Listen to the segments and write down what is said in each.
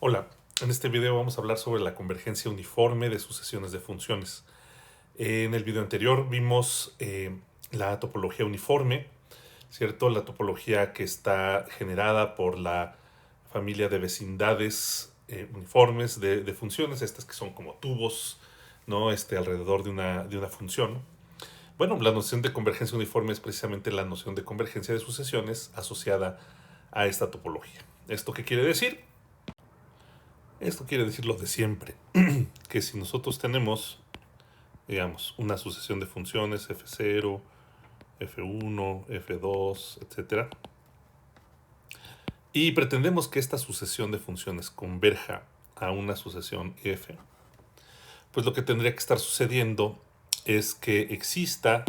Hola, en este video vamos a hablar sobre la convergencia uniforme de sucesiones de funciones. En el video anterior vimos la topología uniforme, ¿cierto? La topología que está generada por la familia de vecindades uniformes de funciones, estas que son como tubos, ¿no? Alrededor de una función. Bueno, la noción de convergencia uniforme es precisamente la noción de convergencia de sucesiones asociada a esta topología. ¿Esto qué quiere decir? Esto quiere decir lo de siempre, que si nosotros tenemos, digamos, una sucesión de funciones f0, f1, f2, etcétera, y pretendemos que esta sucesión de funciones converja a una sucesión f, pues lo que tendría que estar sucediendo es que exista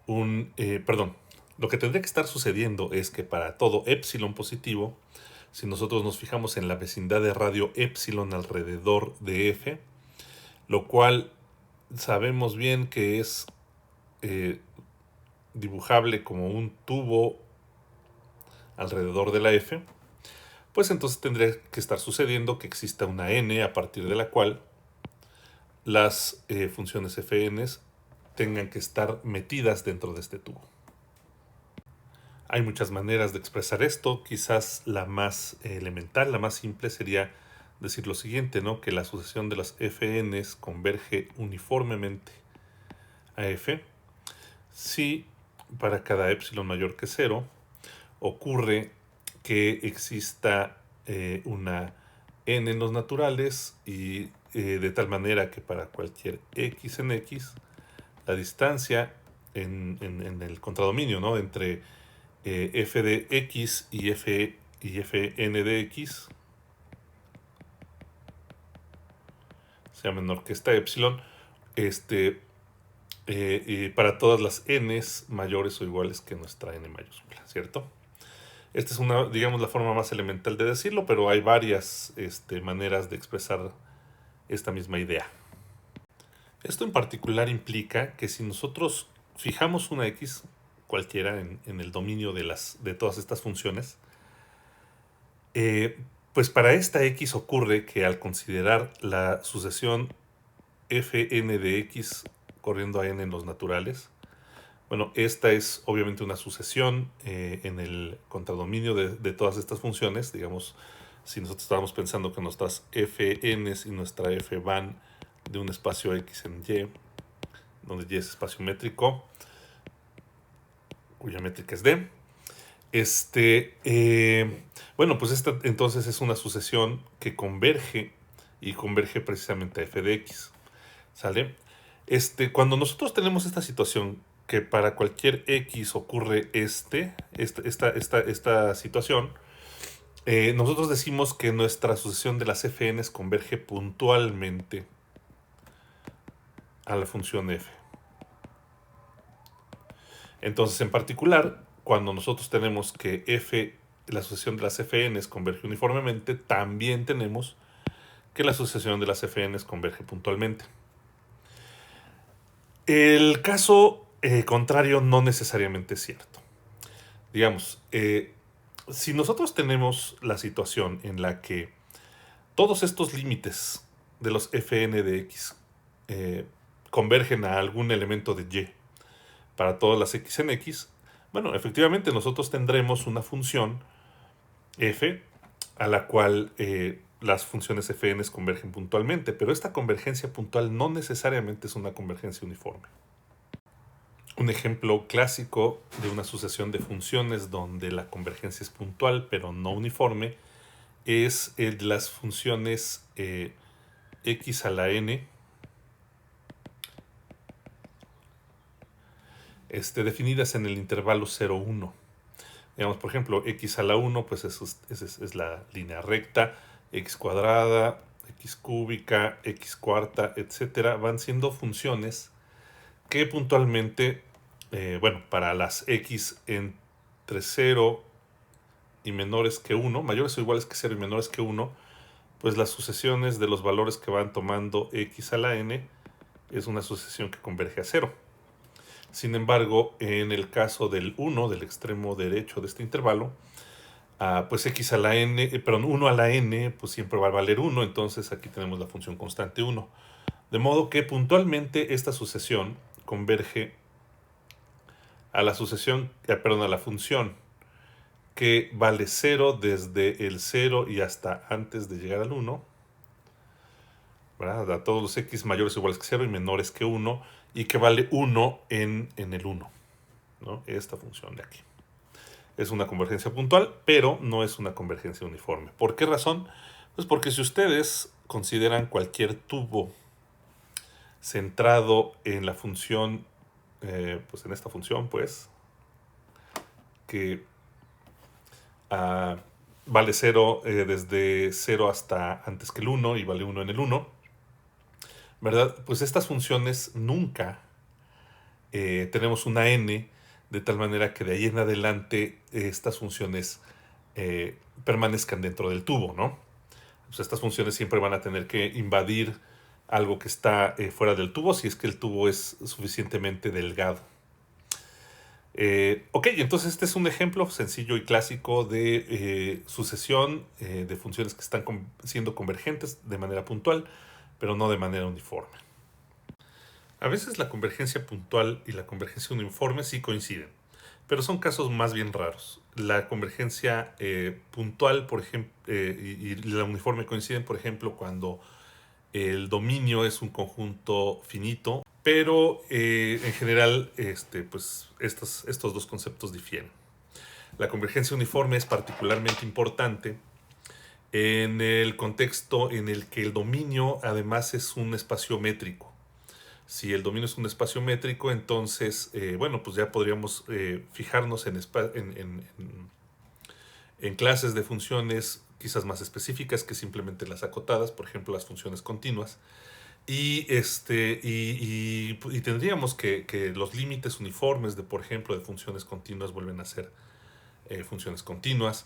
lo que tendría que estar sucediendo es que para todo epsilon positivo, si nosotros nos fijamos en la vecindad de radio epsilon alrededor de f, lo cual sabemos bien que es eh, dibujable como un tubo alrededor de la f, pues entonces tendría que estar sucediendo que exista una n a partir de la cual las funciones fn tengan que estar metidas dentro de este tubo. Hay muchas maneras de expresar esto, quizás la más elemental, la más simple sería decir lo siguiente, ¿no? Que la sucesión de las fn converge uniformemente a f si para cada epsilon mayor que 0 ocurre que exista una n en los naturales y de tal manera que para cualquier x en x, la distancia en el contradominio, ¿no? Entre f de x y fn de x sea menor que esta epsilon, para todas las n's mayores o iguales que nuestra n mayúscula, ¿cierto? Esta es una, digamos, la forma más elemental de decirlo, pero hay varias maneras de expresar esta misma idea. Esto en particular implica que si nosotros fijamos una x cualquiera en el dominio de todas estas funciones, pues para esta x ocurre que al considerar la sucesión fn de x corriendo a n en los naturales, bueno, esta es obviamente una sucesión en el contradominio de todas estas funciones. Digamos, si nosotros estábamos pensando que nuestras fn's y nuestra f van de un espacio x en y, donde y es espacio métrico, cuya métrica es d. Bueno, pues esta entonces es una sucesión que converge y converge precisamente a f de x. ¿Sale? Cuando nosotros tenemos esta situación que para cualquier x ocurre esta situación, nosotros decimos que nuestra sucesión de las fn's converge puntualmente a la función f. Entonces, en particular, cuando nosotros tenemos que la sucesión de las fn's converge uniformemente, también tenemos que la sucesión de las fn's converge puntualmente. El caso contrario no necesariamente es cierto. Digamos, si nosotros tenemos la situación en la que todos estos límites de los fn de x convergen a algún elemento de y para todas las x en x, bueno, efectivamente nosotros tendremos una función f a la cual las funciones fn convergen puntualmente, pero esta convergencia puntual no necesariamente es una convergencia uniforme. Un ejemplo clásico de una sucesión de funciones donde la convergencia es puntual pero no uniforme es el de las funciones x a la n definidas en el intervalo 0, 1. Digamos, por ejemplo, x a la 1 pues es la línea recta, x cuadrada, x cúbica, x cuarta, etcétera, van siendo funciones que puntualmente, bueno, para las x entre 0 y menores que 1, mayores o iguales que 0 y menores que 1, pues las sucesiones de los valores que van tomando x a la n es una sucesión que converge a 0. Sin embargo, en el caso del 1, del extremo derecho de este intervalo, pues x a la n, perdón, 1 a la n, pues siempre va a valer 1, entonces aquí tenemos la función constante 1. De modo que puntualmente esta sucesión converge a la sucesión, perdón, a la función que vale 0 desde el 0 y hasta antes de llegar al 1, ¿verdad? A todos los x mayores o iguales que 0 y menores que 1, y que vale 1 en el 1, ¿no? Esta función de aquí. Es una convergencia puntual, pero no es una convergencia uniforme. ¿Por qué razón? Pues porque si ustedes consideran cualquier tubo centrado en la función, pues en esta función, pues, que vale 0 desde 0 hasta antes que el 1 y vale 1 en el 1, ¿verdad? Pues estas funciones nunca tenemos una n, de tal manera que de ahí en adelante estas funciones permanezcan dentro del tubo, ¿no? Pues estas funciones siempre van a tener que invadir algo que está fuera del tubo, si es que el tubo es suficientemente delgado. Ok, entonces este es un ejemplo sencillo y clásico de sucesión de funciones que están siendo convergentes de manera puntual, pero no de manera uniforme. A veces la convergencia puntual y la convergencia uniforme sí coinciden, pero son casos más bien raros. La convergencia puntual, por ejemplo, y la uniforme coinciden, por ejemplo, cuando el dominio es un conjunto finito, pero en general pues estos dos conceptos difieren. La convergencia uniforme es particularmente importante en el contexto en el que el dominio además es un espacio métrico. Si el dominio es un espacio métrico, entonces, bueno, pues ya podríamos fijarnos en clases de funciones quizás más específicas que simplemente las acotadas, por ejemplo, las funciones continuas. Y tendríamos que los límites uniformes de, por ejemplo, de funciones continuas vuelven a ser funciones continuas.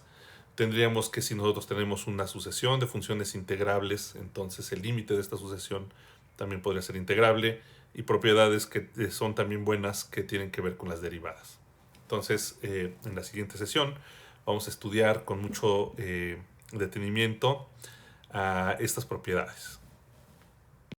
Tendríamos que, si nosotros tenemos una sucesión de funciones integrables, entonces el límite de esta sucesión también podría ser integrable, y propiedades que son también buenas que tienen que ver con las derivadas. Entonces, en la siguiente sesión vamos a estudiar con mucho detenimiento estas propiedades.